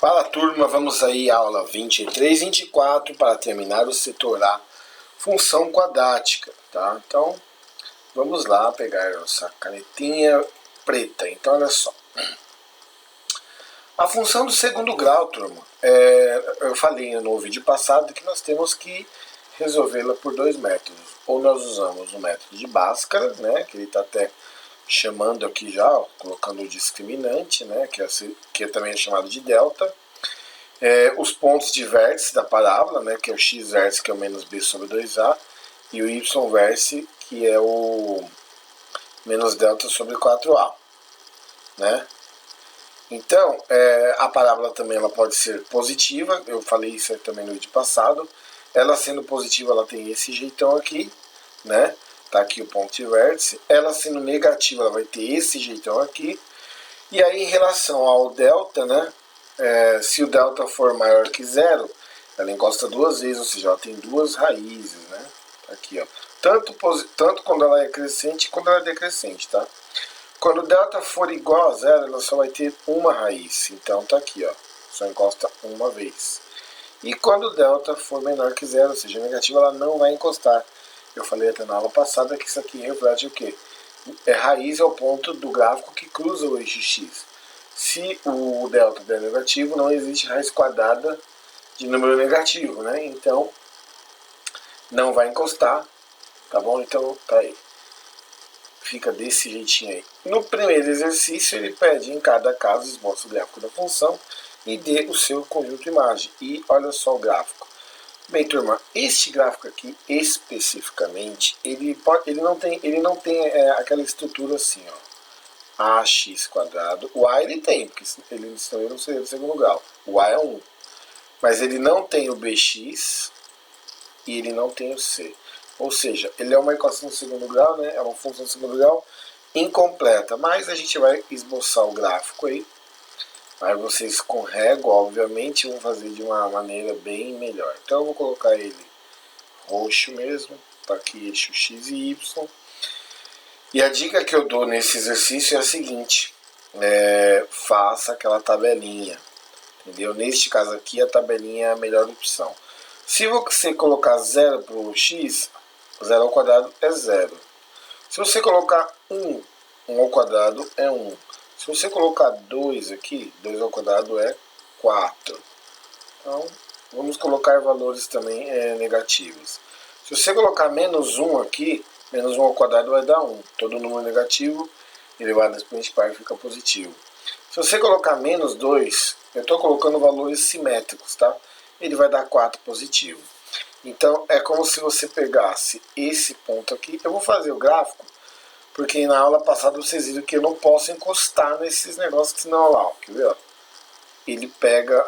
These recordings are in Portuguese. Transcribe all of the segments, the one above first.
Fala turma, vamos aí à aula 23 e 24 para terminar o setor A, função quadrática, tá? Então, vamos lá pegar nossa canetinha preta. Então, olha só. A função do segundo grau, turma, eu falei no vídeo passado que nós temos que resolvê-la por dois métodos. Ou nós usamos o método de Bhaskara, né, que ele está até chamando aqui já, ó, colocando o discriminante, né, que também é chamado de delta. Os pontos de vértice da parábola, né, que é o x vértice, que é o menos b sobre 2a, e o y vértice, que é o menos delta sobre 4a. Né? Então, a parábola também ela pode ser positiva, eu falei isso também no vídeo passado. Ela sendo positiva, ela tem esse jeitão aqui, né? Tá aqui o ponto de vértice. Ela sendo negativa, ela vai ter esse jeitão aqui. E aí, em relação ao delta, né? Se o delta for maior que zero, ela encosta duas vezes, ou seja, ela tem duas raízes, né? Aqui, ó. Tanto quando ela é crescente quanto ela é decrescente, tá? Quando o delta for igual a zero, ela só vai ter uma raiz. Então tá aqui, ó. Só encosta uma vez. E quando o delta for menor que zero, ou seja, negativa, ela não vai encostar. Eu falei até na aula passada que isso aqui reflete o quê? Raiz é o ponto do gráfico que cruza o eixo x. Se o delta der negativo, não existe raiz quadrada de número negativo, né? Então, não vai encostar, tá bom? Então, tá aí. Fica desse jeitinho aí. No primeiro exercício, ele pede em cada caso, esboça o gráfico da função e dê o seu conjunto de imagem. E olha só o gráfico. Bem, turma, este gráfico aqui, especificamente, ele não tem aquela estrutura assim, ó. AX quadrado. O A ele tem, porque ele não seria do segundo grau. O A é 1. Mas ele não tem o BX e ele não tem o C. Ou seja, ele é uma equação de segundo grau, né? É uma função de segundo grau incompleta. Mas a gente vai esboçar o gráfico aí. Aí vocês com régua, obviamente, vão fazer de uma maneira bem melhor. Então eu vou colocar ele roxo mesmo. Tá aqui eixo X e Y. E a dica que eu dou nesse exercício é a seguinte: faça aquela tabelinha, entendeu? Neste caso aqui, a tabelinha é a melhor opção. Se você colocar 0 para o x, 0 ao quadrado é 0. Se você colocar 1, 1 ao quadrado é 1. Se você colocar 2 aqui, 2 ao quadrado é 4. Então, vamos colocar valores também negativos. Se você colocar menos 1 aqui, menos 1 ao quadrado vai dar 1. Todo número negativo elevado a expoente par fica positivo. Se você colocar menos 2, eu estou colocando valores simétricos, tá? Ele vai dar 4 positivo. Então, é como se você pegasse esse ponto aqui. Eu vou fazer o gráfico, porque na aula passada vocês viram que eu não posso encostar nesses negócios, senão, olha lá, quer ver? Ele pega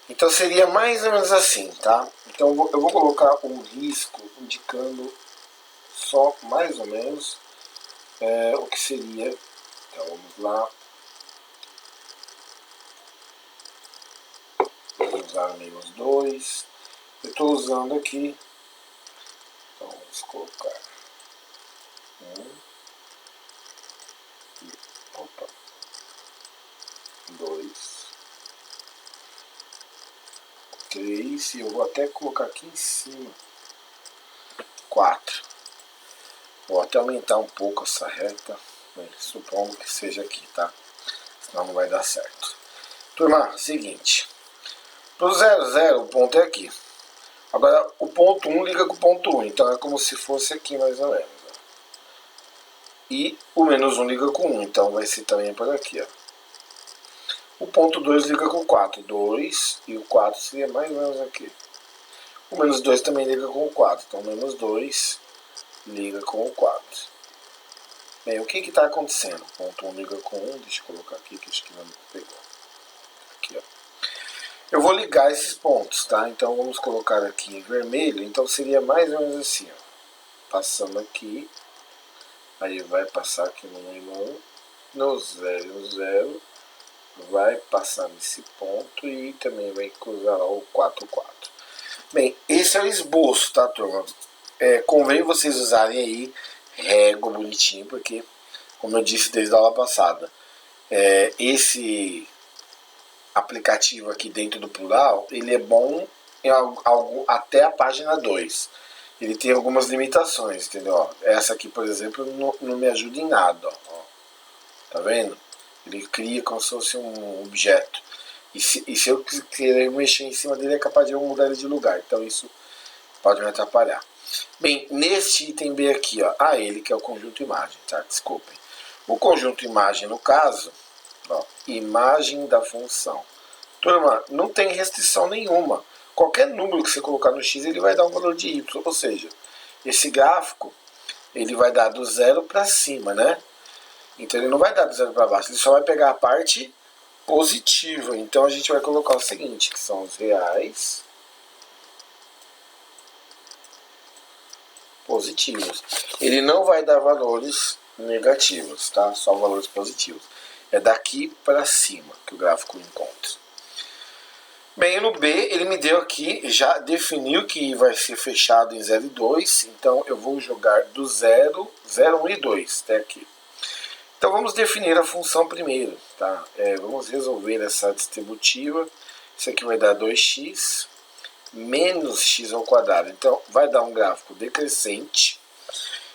Então seria mais ou menos assim, tá? Então eu vou colocar um risco indicando só mais ou menos o que seria. Então vamos lá. Vou usar menos 2. Eu estou usando aqui. Então vamos colocar 2, 3, e eu vou até colocar aqui em cima 4. Vou até aumentar um pouco essa reta, supondo que seja aqui, tá? Senão não vai dar certo. Turma, seguinte. Para o 0, 0, o ponto é aqui. Agora, o ponto 1 liga com o ponto 1, então é como se fosse aqui mais ou menos. Ó. E o menos 1 liga com 1, então vai ser também por aqui, ó. O ponto 2 liga com o 4, 2, e o 4 seria mais ou menos aqui. O menos 2 também liga com o 4, então menos 2 liga com o 4. Bem, o que está acontecendo? O ponto 1 liga com 1, deixa eu colocar aqui que acho que não pegou. Aqui, ó. Eu vou ligar esses pontos, tá? Então vamos colocar aqui em vermelho, então seria mais ou menos assim, ó. Passando aqui, aí vai passar aqui no 1 e no 1, no 0 e no 0, vai passar nesse ponto e também vai cruzar lá o 4, 4. Bem, esse é o esboço, tá, turma? Convém vocês usarem aí régua bonitinho, porque, como eu disse desde a aula passada, esse aplicativo aqui dentro do plural, ele é bom em algo, até a página 2. Ele tem algumas limitações, entendeu? Essa aqui, por exemplo, não me ajuda em nada. Ó. Tá vendo? Ele cria como se fosse um objeto. E se eu querer mexer em cima dele, é capaz de eu mudar ele de lugar. Então isso pode me atrapalhar. Bem, neste item B aqui, ó, ele que é o conjunto imagem, tá? Desculpem. O conjunto imagem, no caso, ó, imagem da função. Turma, não tem restrição nenhuma. Qualquer número que você colocar no x, ele vai dar um valor de y. Ou seja, esse gráfico, ele vai dar do zero para cima, né? Então ele não vai dar do zero para baixo, ele só vai pegar a parte positiva. Então a gente vai colocar o seguinte, que são os reais positivos. Ele não vai dar valores negativos, tá? Só valores positivos. É daqui para cima que o gráfico encontra. Bem, no B, ele me deu aqui, já definiu que vai ser fechado em 0 e 2, então eu vou jogar do 0, 0, 1 e 2, até aqui. Então vamos definir a função primeiro, tá? Vamos resolver essa distributiva. Isso aqui vai dar 2x menos x ao quadrado. Então vai dar um gráfico decrescente.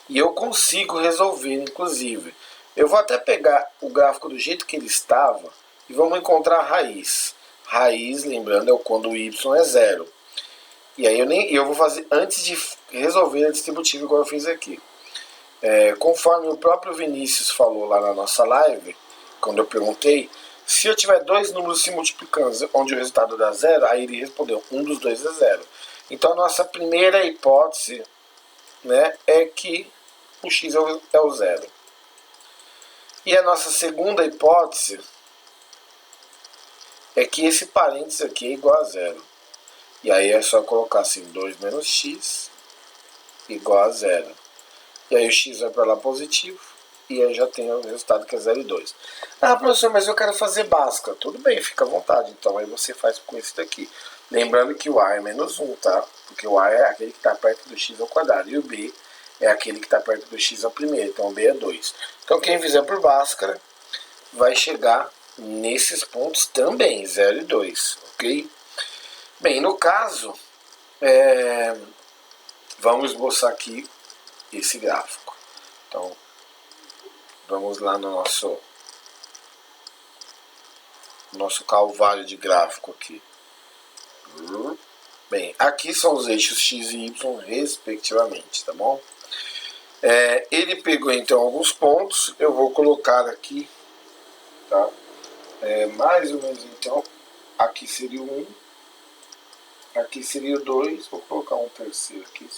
E eu consigo resolver, inclusive. Eu vou até pegar o gráfico do jeito que ele estava e vamos encontrar a raiz. Raiz, lembrando, é quando o y é zero. E aí eu vou fazer antes de resolver a distributiva igual eu fiz aqui. Conforme o próprio Vinícius falou lá na nossa live, quando eu perguntei, se eu tiver dois números se multiplicando onde o resultado dá zero, aí ele respondeu, um dos dois é zero. Então a nossa primeira hipótese, né, é que o x é o zero. E a nossa segunda hipótese é que esse parênteses aqui é igual a zero. E aí é só colocar assim, 2 menos x igual a zero. E aí o x vai para lá positivo, e aí já tem o resultado que é 0 e 2. Ah, professor, mas eu quero fazer Bhaskara. Tudo bem, fica à vontade. Então aí você faz com esse daqui. Lembrando que o A é menos 1, tá? Porque o A é aquele que está perto do x ao quadrado. E o B é aquele que está perto do x ao primeiro. Então o B é 2. Então quem fizer por Bhaskara vai chegar nesses pontos também, 0 e 2, ok? Bem, no caso, vamos esboçar aqui esse gráfico. Então, vamos lá no nosso calvário de gráfico aqui. Bem, aqui são os eixos x e y respectivamente, tá bom? Ele pegou então alguns pontos, eu vou colocar aqui, tá? Mais ou menos então, aqui seria o 1, aqui seria o 2, vou colocar um terceiro aqui.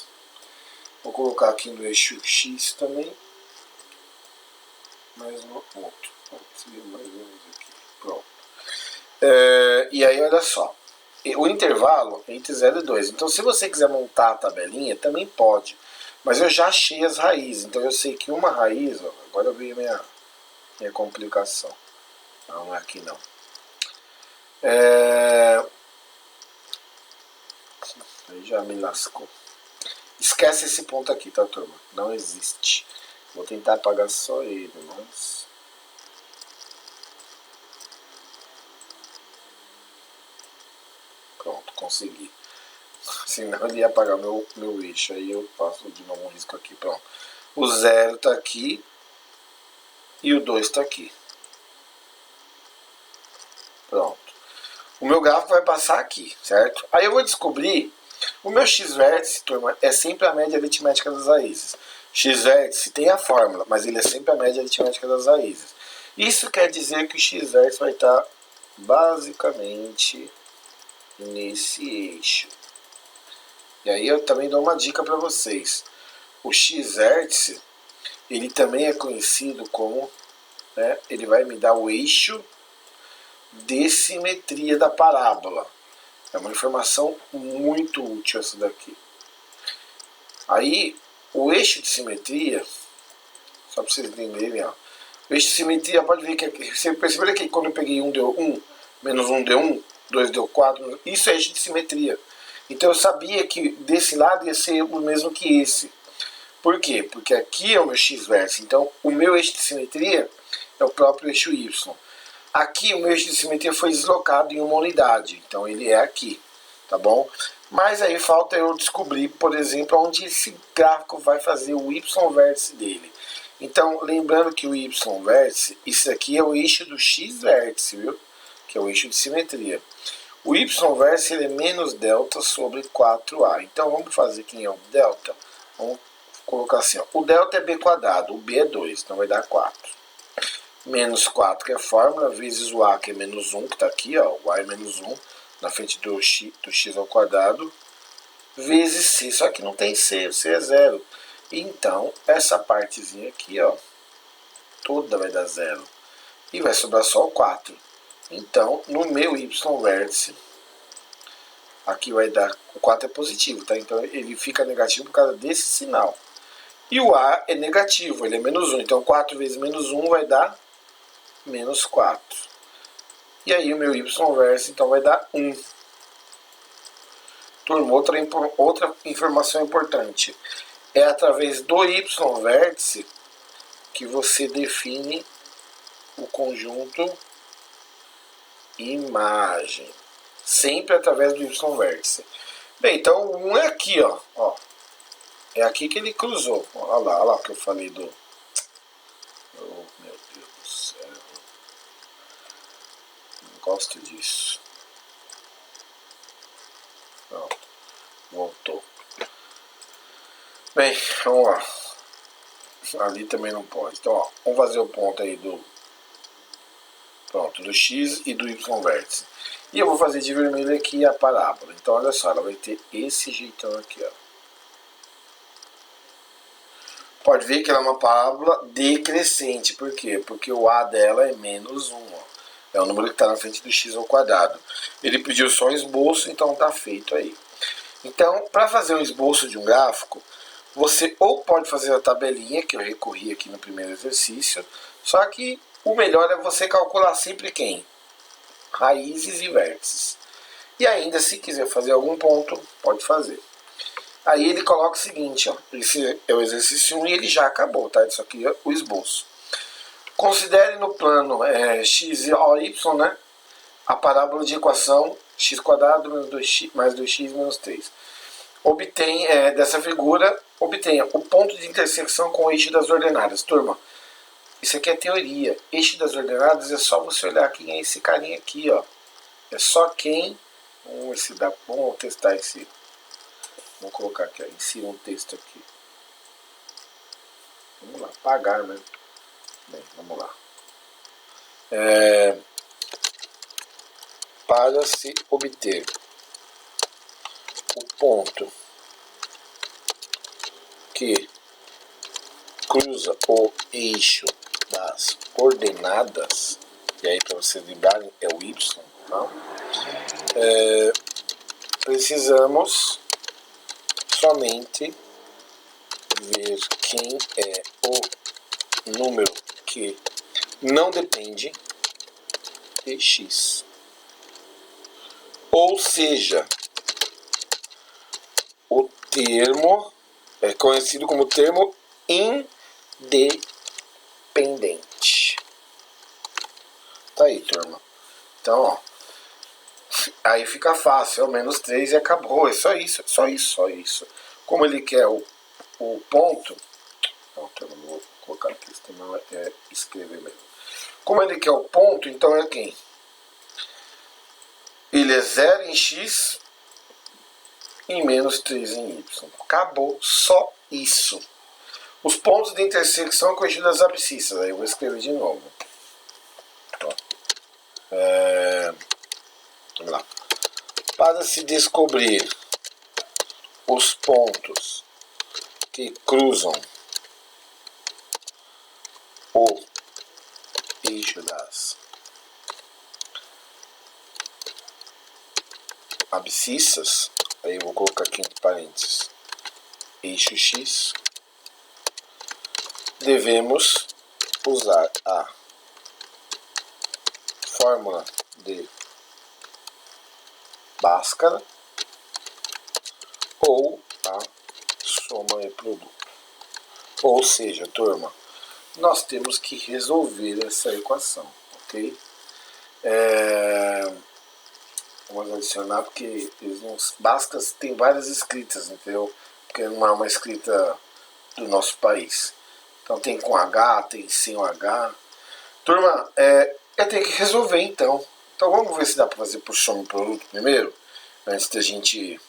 Vou colocar aqui no eixo x também, mais um outro, seria mais ou menos aqui, pronto. E aí olha só, o intervalo é entre 0 e 2, então se você quiser montar a tabelinha, também pode, mas eu já achei as raízes, então eu sei que uma raiz, ó, agora veio minha complicação, não é aqui não. Aí já me lascou. Esquece esse ponto aqui, tá, turma? Não existe. Vou tentar apagar só ele, mas... Pronto, consegui. Senão ele ia apagar meu eixo. Aí eu passo de novo um risco aqui. Pronto. O 0 tá aqui. E o 2 tá aqui. Pronto. O meu gráfico vai passar aqui, certo? Aí eu vou descobrir... O meu x-vértice, turma, é sempre a média aritmética das raízes. X-vértice tem a fórmula, mas ele é sempre a média aritmética das raízes. Isso quer dizer que o x-vértice vai estar basicamente nesse eixo. E aí eu também dou uma dica para vocês. O x-vértice, ele também é conhecido como, né, ele vai me dar o eixo de simetria da parábola. É uma informação muito útil essa daqui. Aí, o eixo de simetria, só para vocês entenderem, ó, o eixo de simetria, pode ver que você percebeu que quando eu peguei 1 deu 1, menos 1 deu 1, 2 deu 4, isso é eixo de simetria. Então eu sabia que desse lado ia ser o mesmo que esse. Por quê? Porque aqui é o meu x-vértice, então o meu eixo de simetria é o próprio eixo y. Aqui o meu eixo de simetria foi deslocado em uma unidade, então ele é aqui, tá bom? Mas aí falta eu descobrir, por exemplo, onde esse gráfico vai fazer o y-vértice dele. Então, lembrando que o y-vértice, isso aqui é o eixo do x-vértice, viu? Que é o eixo de simetria. O y-vértice ele é menos delta sobre 4a. Então, vamos fazer quem é o delta? Vamos colocar assim, ó. O delta é b quadrado, o b é 2, então vai dar 4. Menos 4, que é a fórmula, vezes o a, que é menos 1, que está aqui, ó. O a é menos 1, na frente do x ao quadrado, vezes c. Só que não tem c, o c é 0. Então, essa partezinha aqui, ó, toda vai dar 0. E vai sobrar só o 4. Então, no meu y-vértice, aqui vai dar, o 4 é positivo, tá? Então, ele fica negativo por causa desse sinal. E o a é negativo, ele é menos 1. Então, 4 vezes menos 1 vai dar menos 4. E aí, o meu y-vértice, então, vai dar 1. Turma, outra informação importante. É através do y-vértice que você define o conjunto imagem. Sempre através do y-vértice. Bem, então o 1 é aqui, ó. É aqui que ele cruzou. Olha lá que eu falei do... Oh, meu Deus do céu. Não gosto disso. Pronto. Voltou. Bem, vamos lá. Ali também não pode. Então, ó, vamos fazer o ponto aí do... Pronto, do x e do y-vértice. E eu vou fazer de vermelho aqui a parábola. Então, olha só, ela vai ter esse jeitão aqui, ó. Pode ver que ela é uma parábola decrescente. Por quê? Porque o a dela é menos 1, ó. É o número que está na frente do x ao quadrado. Ele pediu só um esboço, então está feito aí. Então, para fazer um esboço de um gráfico, você ou pode fazer a tabelinha, que eu recorri aqui no primeiro exercício, só que o melhor é você calcular sempre quem? Raízes e vértices. E ainda, se quiser fazer algum ponto, pode fazer. Aí ele coloca o seguinte, ó, esse é o exercício 1 e ele já acabou, tá? Isso aqui é o esboço. Considere no plano x e y, né, a parábola de equação x² menos 2x, mais 2x menos 3. Obtém, dessa figura, obtenha o ponto de intersecção com o eixo das ordenadas. Turma, isso aqui é teoria. Eixo das ordenadas é só você olhar quem é esse carinha aqui, ó. É só quem... Vamos testar esse... Vou colocar aqui, ó, insira um texto aqui. Vamos lá, apagar, né? Bem, vamos lá. Para se obter o ponto que cruza o eixo das ordenadas, e aí para vocês lembrarem é o y, tá? Precisamos somente ver quem é o número que não depende de x. Ou seja, o termo é conhecido como termo independente. Tá aí, turma. Então, ó, aí fica fácil, é o menos 3 e acabou. É só isso, só isso, só isso. Como ele quer o ponto... Não, eu não vou colocar aqui, senão é escrever mesmo. Como ele quer o ponto, então é quem? Ele é 0 em x e menos 3 em y. Acabou, só isso. Os pontos de intersecção com o eixo das abscissas. Aí eu vou escrever de novo. Vamos lá. Para se descobrir os pontos que cruzam o eixo das abscissas, aí eu vou colocar aqui entre parênteses eixo x, devemos usar a fórmula de Bhaskara ou a soma e produto. Ou seja, turma, nós temos que resolver essa equação, ok? Vamos adicionar porque Bhaskara tem várias escritas, entendeu? Porque não é uma escrita do nosso país. Então tem com H, tem sem o H. Turma, eu tenho que resolver então. Então vamos ver se dá para fazer por soma produto primeiro, antes da gente...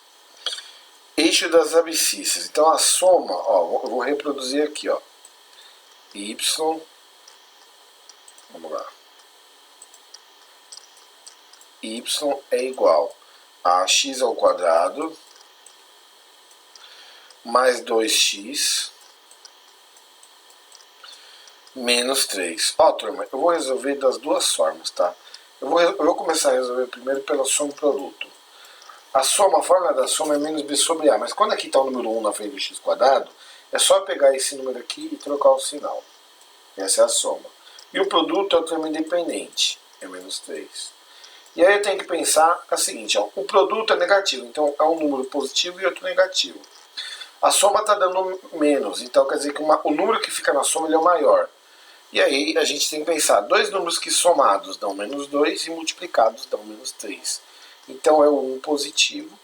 Eixo das abscissas. Então a soma, ó, eu vou reproduzir aqui, ó. Y, vamos lá. Y é igual a x ao quadrado mais 2x menos 3. Ó, turma, eu vou resolver das duas formas, tá? Eu vou começar a resolver primeiro pela soma produto. A fórmula da soma é menos b sobre a, mas quando aqui está o número 1 na frente do x quadrado, é só pegar esse número aqui e trocar o sinal. Essa é a soma. E o produto é o termo independente, é menos 3. E aí eu tenho que pensar a seguinte, ó, o produto é negativo, então é um número positivo e outro negativo. A soma está dando menos, então quer dizer que o número que fica na soma ele é o maior. E aí a gente tem que pensar, dois números que somados dão menos 2 e multiplicados dão menos 3. Então é o 1 positivo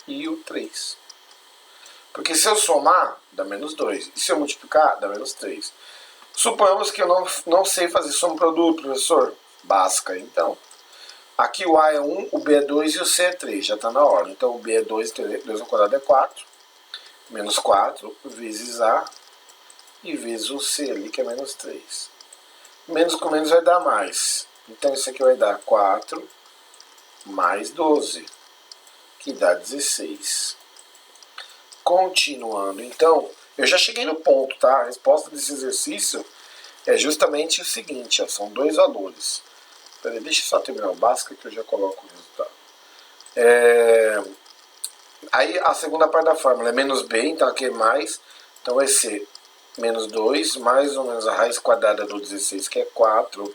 e o 3. Porque se eu somar, dá menos 2. E se eu multiplicar, dá menos 3. Suponhamos que eu não sei fazer soma produto, professor. Bhaskara, então. Aqui o A é 1, o B é 2 e o C é 3. Já está na ordem. Então o B é 2, 2 ao quadrado é 4. Menos 4 vezes A e vezes o C ali, que é menos 3. Menos com menos vai dar mais. Então isso aqui vai dar 4 mais 12, que dá 16. Continuando, então, eu já cheguei no ponto, tá? A resposta desse exercício é justamente o seguinte, ó, são dois valores. Peraí, deixa eu só terminar o básico que eu já coloco o resultado. Aí a segunda parte da fórmula é menos b, então aqui é mais, então vai ser menos 2, mais ou menos a raiz quadrada do 16, que é 4,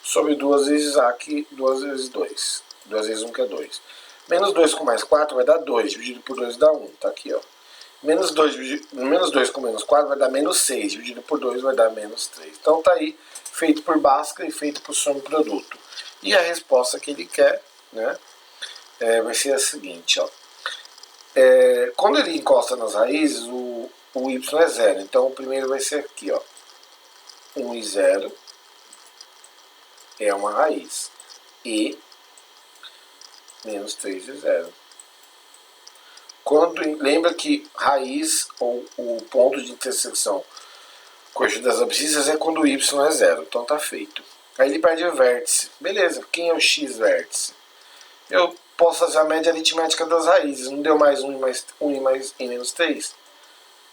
sobre 2 vezes a, que 2 vezes 2. 2 vezes 1, que é 2. Menos 2 com mais 4 vai dar 2, dividido por 2 dá 1, tá aqui, ó. Menos 2 com menos 4 vai dar menos 6, dividido por 2 vai dar menos 3. Então tá aí, feito por Bhaskara e feito por soma produto. E a resposta que ele quer, né, vai ser a seguinte, ó. Quando ele encosta nas raízes, o y é 0. Então o primeiro vai ser aqui, ó. 1 e 0 é uma raiz. E menos 3 e 0. Lembra que raiz ou o ponto de intersecção com o eixo das abscissas é quando o y é 0. Então tá feito. Aí ele perde o vértice. Beleza, quem é o x vértice? Eu posso fazer a média aritmética das raízes. Não deu mais 1 e menos 3?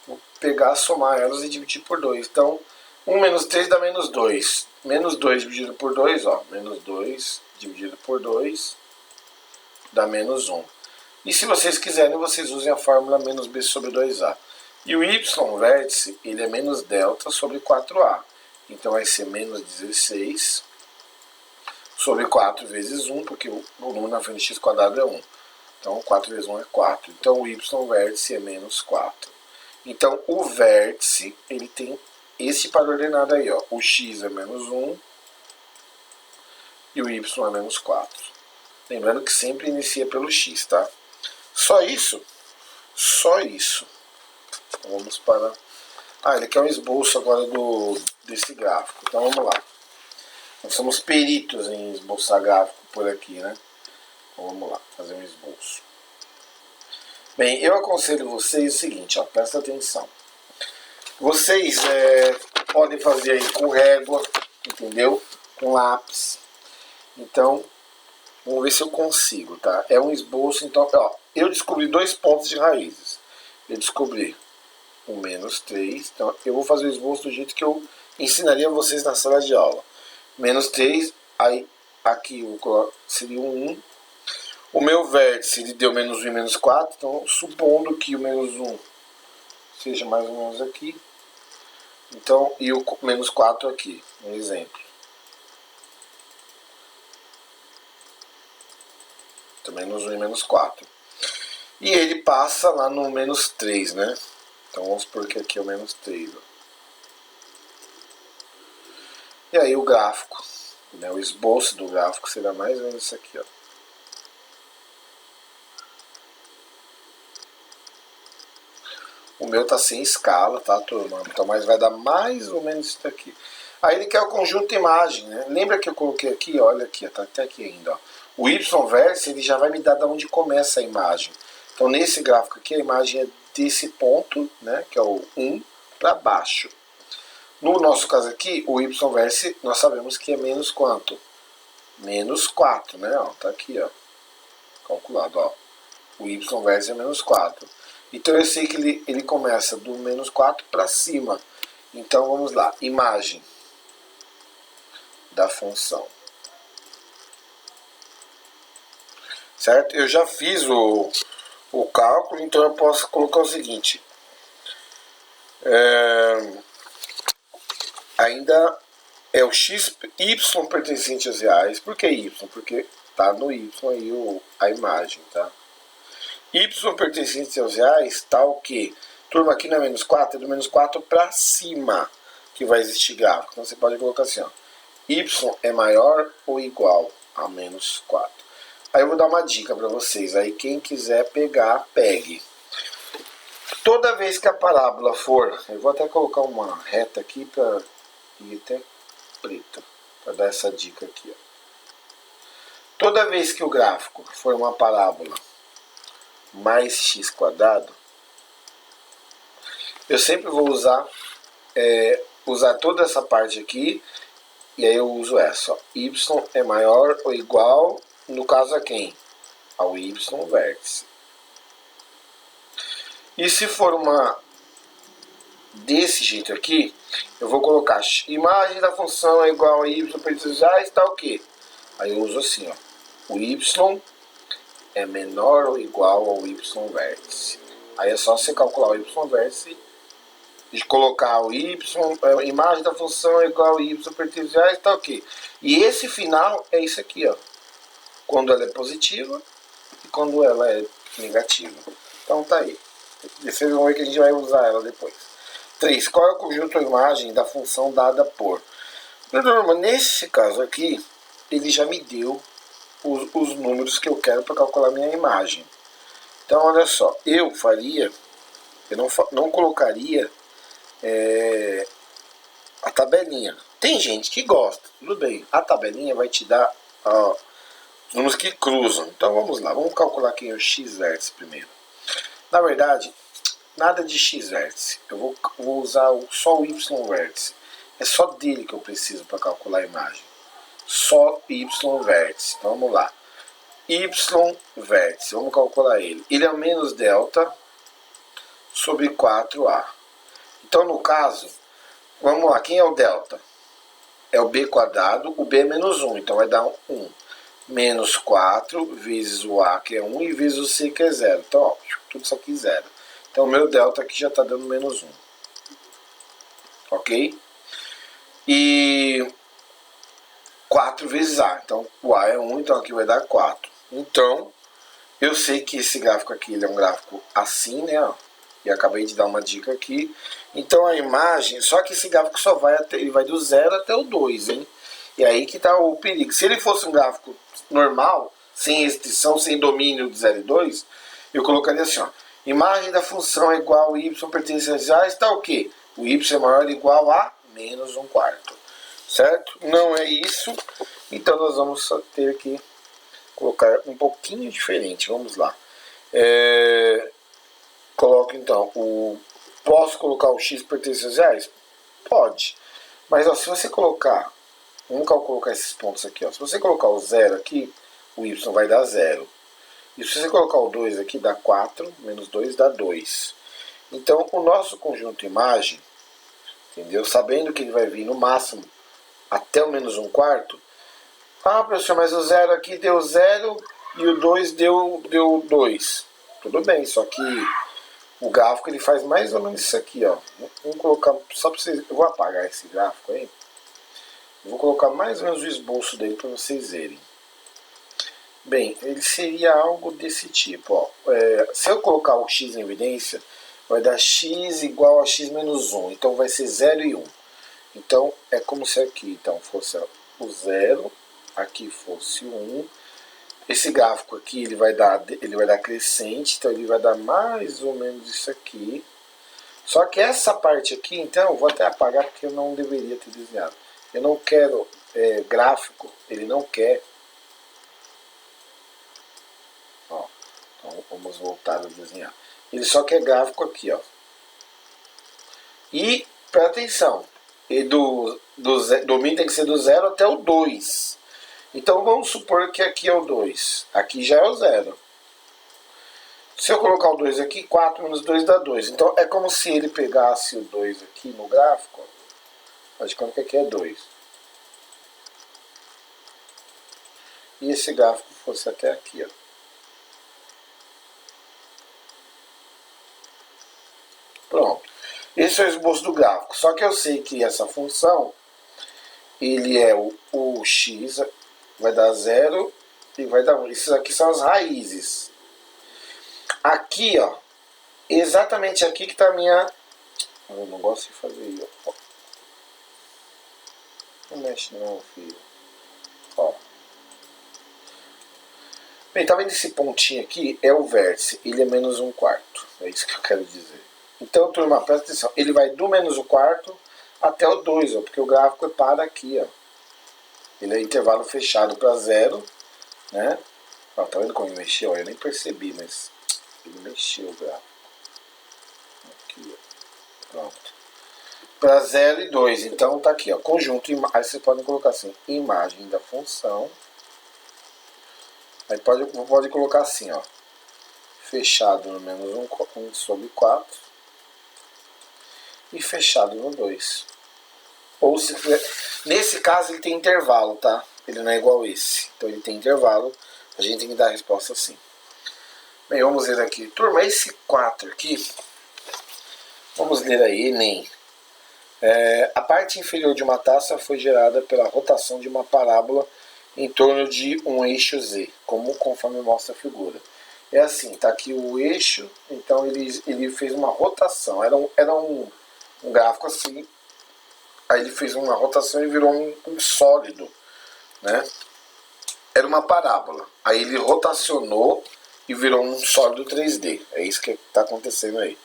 Vou pegar, somar elas e dividir por 2. Então, 1 menos 3 dá menos 2. Menos 2 dividido por 2, ó. Menos 2 dividido por 2 dá menos 1. E se vocês quiserem, vocês usem a fórmula menos b sobre 2a. E o y vértice, ele é menos delta sobre 4a. Então vai ser menos 16 sobre 4 vezes 1, porque o número na frente de x quadrado é 1. Então 4 vezes 1 é 4. Então o y vértice é menos 4. Então o vértice, ele tem esse par ordenado aí, ó. O x é menos 1 e o y é menos 4. Lembrando que sempre inicia pelo x, tá? Só isso? Só isso. Vamos para... ele quer um esboço agora desse gráfico. Então vamos lá. Nós somos peritos em esboçar gráfico por aqui, né? Então vamos lá, fazer um esboço. Bem, eu aconselho vocês o seguinte, ó, presta atenção. Vocês podem fazer aí com régua, entendeu? Com lápis. Então, vamos ver se eu consigo, tá? É um esboço, então, ó, eu descobri dois pontos de raízes. Eu descobri o menos 3, então eu vou fazer o esboço do jeito que eu ensinaria a vocês na sala de aula. Menos 3, aí aqui seria um 1. O meu vértice ele deu menos 1 e menos 4, então supondo que o menos 1 seja mais ou menos aqui, então, e o menos 4 aqui, um exemplo. Então, menos 1 e menos 4. E ele passa lá no menos 3, né? Então vamos supor que aqui é o menos 3. Ó. E aí o gráfico né? O esboço do gráfico será mais ou menos isso aqui, ó. O meu tá sem escala, tá, turma? Então, mas vai dar mais ou menos isso daqui. Aí ele quer o conjunto imagem, né? Lembra que eu coloquei aqui, olha aqui, tá até aqui ainda, ó. O y-verse, ele já vai me dar de onde começa a imagem. Então, nesse gráfico aqui, a imagem é desse ponto, né, que é o 1, para baixo. No nosso caso aqui, o y-verse, nós sabemos que é menos quanto? Menos 4, né? Ó, tá aqui, ó. Calculado, ó. O y-verse é menos 4. Então eu sei que ele começa do menos 4 para cima. Então vamos lá. Imagem da função. Certo? Eu já fiz o cálculo, então eu posso colocar o seguinte. Ainda é o x, y pertencente aos reais. Por que y? Porque tá no y aí a imagem, tá? Y pertencente aos reais, tá o quê? Turma, aqui não é menos 4, é do menos 4 para cima que vai existir gráfico. Então você pode colocar assim, ó. Y é maior ou igual a menos 4. Aí eu vou dar uma dica para vocês. Aí quem quiser pegar, pegue. Toda vez que a parábola for... Eu vou até colocar uma reta aqui para ir até preta. Para dar essa dica aqui, ó. Toda vez que o gráfico for uma parábola mais x quadrado, eu sempre vou usar toda essa parte aqui, e aí eu uso essa, ó. Y é maior ou igual, no caso a quem? Ao y vértice. E se for uma desse jeito aqui, eu vou colocar imagem da função é igual a y precisar, está o quê? Aí eu uso assim, ó. O y é menor ou igual ao y vértice. Aí é só você calcular o y vértice e colocar o y, a imagem da função é igual ao y pertence a está ok. E esse final é isso aqui, ó. Quando ela é positiva e quando ela é negativa. Então tá aí. Vocês vão ver que a gente vai usar ela depois. 3. Qual é o conjunto ou imagem da função dada por? Nesse caso aqui, ele já me deu os números que eu quero para calcular minha imagem. Então, olha só, eu não colocaria a tabelinha. Tem gente que gosta, tudo bem. A tabelinha vai te dar os números que cruzam. Então, vamos lá, vamos calcular quem é o x-vértice primeiro. Na verdade, nada de x-vértice. Eu vou usar só o y-vértice. É só dele que eu preciso para calcular a imagem. Só y-vértice. Então, vamos lá. Y-vértice, vamos calcular ele. Ele é o menos delta sobre 4a. Então, no caso, vamos lá, quem é o delta? É o b quadrado, o b é menos 1, então vai dar 1. Menos 4 vezes o a, que é 1, e vezes o c, que é 0. Então, ó, tudo isso aqui 0. Então, o meu delta aqui já está dando menos 1. Ok? E 4 vezes a. Então, o a é 1, então aqui vai dar 4. Então, eu sei que esse gráfico aqui ele é um gráfico assim, né? Ó, e acabei de dar uma dica aqui. Então, a imagem... Só que esse gráfico só vai ele vai do 0 até o 2, hein? E aí que está o perigo. Se ele fosse um gráfico normal, sem restrição, sem domínio de 0 e 2, eu colocaria assim, ó. Imagem da função é igual a y pertence a está o quê? O y é maior ou igual a menos 1/4. Certo? Não é isso. Então, nós vamos ter que colocar um pouquinho diferente. Vamos lá. Coloco, então, posso colocar o x pertence aos reais? Pode. Mas, ó, se você colocar... Vamos colocar esses pontos aqui, ó. Se você colocar o 0 aqui, o y vai dar 0. E se você colocar o 2 aqui, dá 4, menos 2 dá 2. Então, o nosso conjunto imagem, entendeu? Sabendo que ele vai vir no máximo até o menos 1/4. Ah, professor, mas o 0 aqui deu 0 e o 2 deu 2. Tudo bem, só que o gráfico ele faz mais ou menos isso aqui, ó. Vamos colocar, só para vocês... Eu vou apagar esse gráfico aí. Eu vou colocar mais ou menos o esboço dele para vocês verem. Bem, ele seria algo desse tipo, ó. Se eu colocar o x em evidência, vai dar x igual a x menos 1. Então vai ser 0 e 1. Então é como se aqui então fosse o 0, aqui fosse o 1. Esse gráfico aqui ele vai dar crescente, então ele vai dar mais ou menos isso aqui. Só que essa parte aqui, então, eu vou até apagar porque eu não deveria ter desenhado. Eu não quero gráfico, ele não quer. Ó, então vamos voltar a desenhar. Ele só quer gráfico aqui, ó. E, presta atenção, do min tem que ser do 0 até o 2. Então vamos supor que aqui é o 2. Aqui já é o 0. Se eu colocar o 2 aqui, 4 menos 2 dá 2. Então é como se ele pegasse o 2 aqui no gráfico. Faz de conta que aqui é 2. E esse gráfico fosse até aqui, ó. Pronto. Esse é o esboço do gráfico. Só que eu sei que essa função, ele é o x, vai dar 0 e vai dar 1. Esses aqui são as raízes. Aqui, ó, exatamente aqui que está a minha... Eu não gosto de fazer isso, ó. Não mexe não, filho. Ó. Bem, tá vendo esse pontinho aqui? É o vértice. Ele é menos 1/4. É isso que eu quero dizer. Então, turma, presta atenção. Ele vai do menos 1/4 até o 2, ó, porque o gráfico é para aqui, ó. Ele é intervalo fechado para 0, né? Ó, tá vendo como ele mexeu? Eu nem percebi, mas ele mexeu o gráfico. Aqui, ó. Pronto. Para 0 e 2. Então tá aqui, ó. Conjunto. Aí vocês podem colocar assim: imagem da função. Aí pode colocar assim, ó. Fechado no menos 1/4. E fechado no 2. Ou se nesse caso ele tem intervalo, tá? Ele não é igual a esse. Então ele tem intervalo. A gente tem que dar a resposta assim. Bem, vamos ler aqui. Turma, esse 4 aqui. Vamos ler aí, Enem. A parte inferior de uma taça foi gerada pela rotação de uma parábola em torno de um eixo Z, conforme mostra a figura. É assim, tá aqui o eixo, então ele fez uma rotação. Era um gráfico assim. Aí ele fez uma rotação e virou um sólido, né? Era uma parábola. Aí ele rotacionou e virou um sólido 3D. É isso que está acontecendo aí.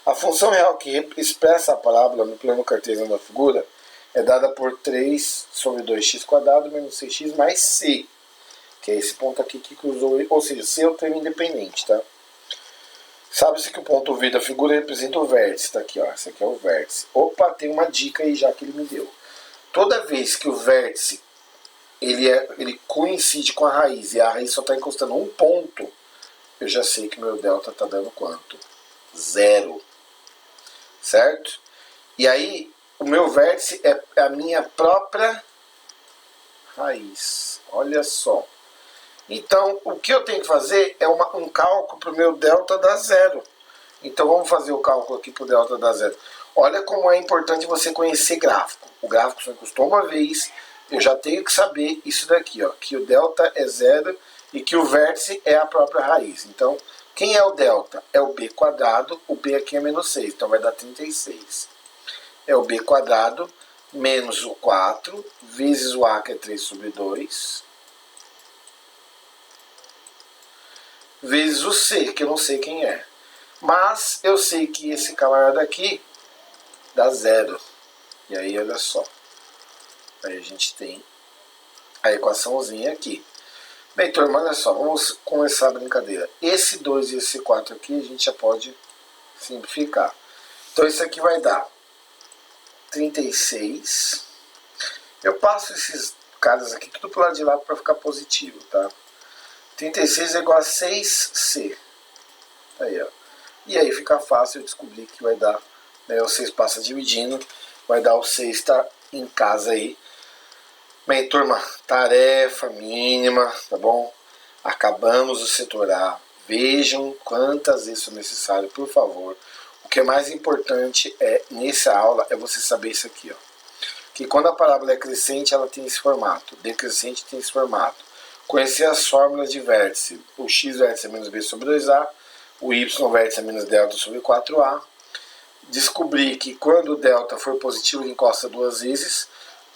A função real que expressa a parábola no plano cartesiano da figura é dada por 3 sobre 2x² menos 6x mais c. Que é esse ponto aqui que cruzou, ou seja, c é o termo independente, tá? Sabe-se que o ponto V da figura representa o vértice, tá aqui, ó, esse aqui é o vértice. Opa, tem uma dica aí já que ele me deu. Toda vez que o vértice ele coincide com a raiz e a raiz só está encostando um ponto, eu já sei que meu delta está dando quanto? 0. Certo? E aí, o meu vértice é a minha própria raiz. Olha só. Então, o que eu tenho que fazer é um cálculo para o meu delta dar 0. Então, vamos fazer o cálculo aqui para o delta dar 0. Olha como é importante você conhecer gráfico. O gráfico só encostou uma vez, eu já tenho que saber isso daqui, ó, que o delta é 0 e que o vértice é a própria raiz. Então, quem é o delta? É o b², o b aqui é menos 6, então vai dar 36. É o b² menos o 4, vezes o a, que é 3 sobre 2, vezes o c, que eu não sei quem é. Mas eu sei que esse camarada aqui dá 0. E aí, olha só. Aí a gente tem a equaçãozinha aqui. Bem, turma, olha só. Vamos começar a brincadeira. Esse 2 e esse 4 aqui a gente já pode simplificar. Então isso aqui vai dar 36. Eu passo esses caras aqui tudo pro lado de lá para ficar positivo, tá? 36 é igual a 6c. Aí, ó. E aí fica fácil eu descobrir que vai dar, né, o 6 passa dividindo, vai dar o 6 tá em casa aí. Bem, turma, tarefa mínima, tá bom? Acabamos o setor A. Vejam quantas vezes for necessário, por favor. O que é mais importante nessa aula é você saber isso aqui, ó. Que quando a parábola é crescente, ela tem esse formato. Decrescente tem esse formato. Conhecer as fórmulas de vértice. O x vértice é menos b sobre 2a. O y vértice é menos delta sobre 4a. Descobrir que quando o delta for positivo, ele encosta duas vezes.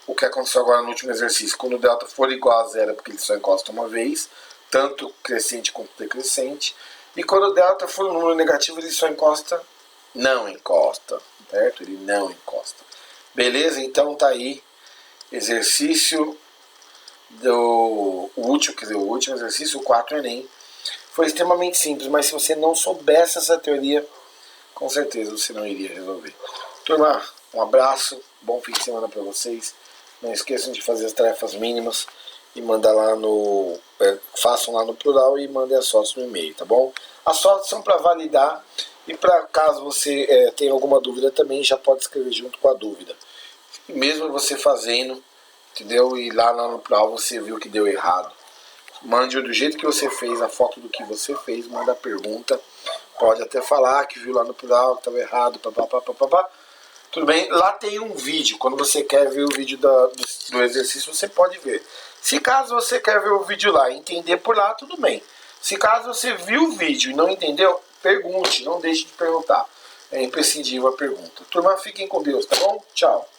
o que aconteceu agora no último exercício. Quando o delta for igual a zero, porque ele só encosta uma vez, tanto crescente quanto decrescente. E quando o delta for um número negativo, ele só encosta, não encosta, certo? Ele não encosta. Beleza? Então tá aí, exercício do último, quer dizer, o último exercício, o 4 Enem. Foi extremamente simples, mas se você não soubesse essa teoria, com certeza você não iria resolver. Turma, um abraço, bom fim de semana para vocês. Não esqueçam de fazer as tarefas mínimas e mandar lá no... façam lá no plural e mandem as fotos no e-mail, tá bom? As fotos são para validar e para caso você tenha alguma dúvida também, já pode escrever junto com a dúvida. E mesmo você fazendo, entendeu? E lá no plural você viu que deu errado. Mande do jeito que você fez, a foto do que você fez, manda a pergunta. Pode até falar que viu lá no plural que estava errado, papapá. Tudo bem? Lá tem um vídeo. Quando você quer ver o vídeo do exercício, você pode ver. Se caso você quer ver o vídeo lá e entender por lá, tudo bem. Se caso você viu o vídeo e não entendeu, pergunte, não deixe de perguntar. É imprescindível a pergunta. Turma, fiquem com Deus, tá bom? Tchau.